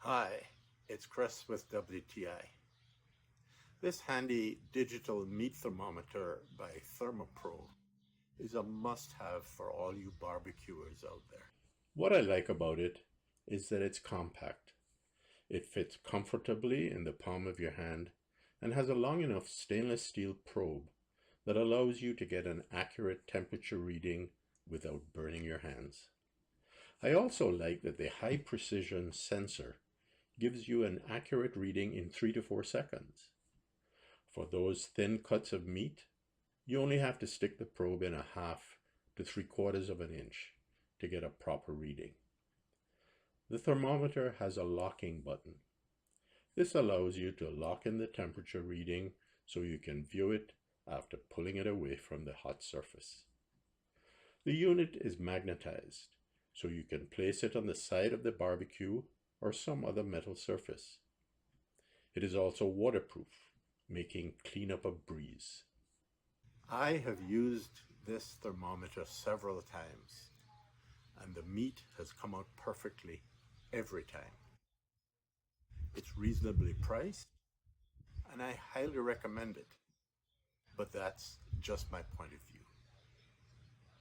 Hi, it's Chris with WTI. This handy digital meat thermometer by ThermoPro is a must-have for all you barbecuers out there. What I like about it is that it's compact. It fits comfortably in the palm of your hand and has a long enough stainless steel probe that allows you to get an accurate temperature reading without burning your hands. I also like that the high precision sensor gives you an accurate reading in 3 to 4 seconds. For those thin cuts of meat, you only have to stick the probe in 1/2 to 3/4 of an inch to get a proper reading. The thermometer has a locking button. This allows you to lock in the temperature reading so you can view it after pulling it away from the hot surface. The unit is magnetized, so you can place it on the side of the barbecue or some other metal surface. It is also waterproof, making cleanup a breeze. I have used this thermometer several times, and the meat has come out perfectly every time. It's reasonably priced, and I highly recommend it, but that's just my point of view.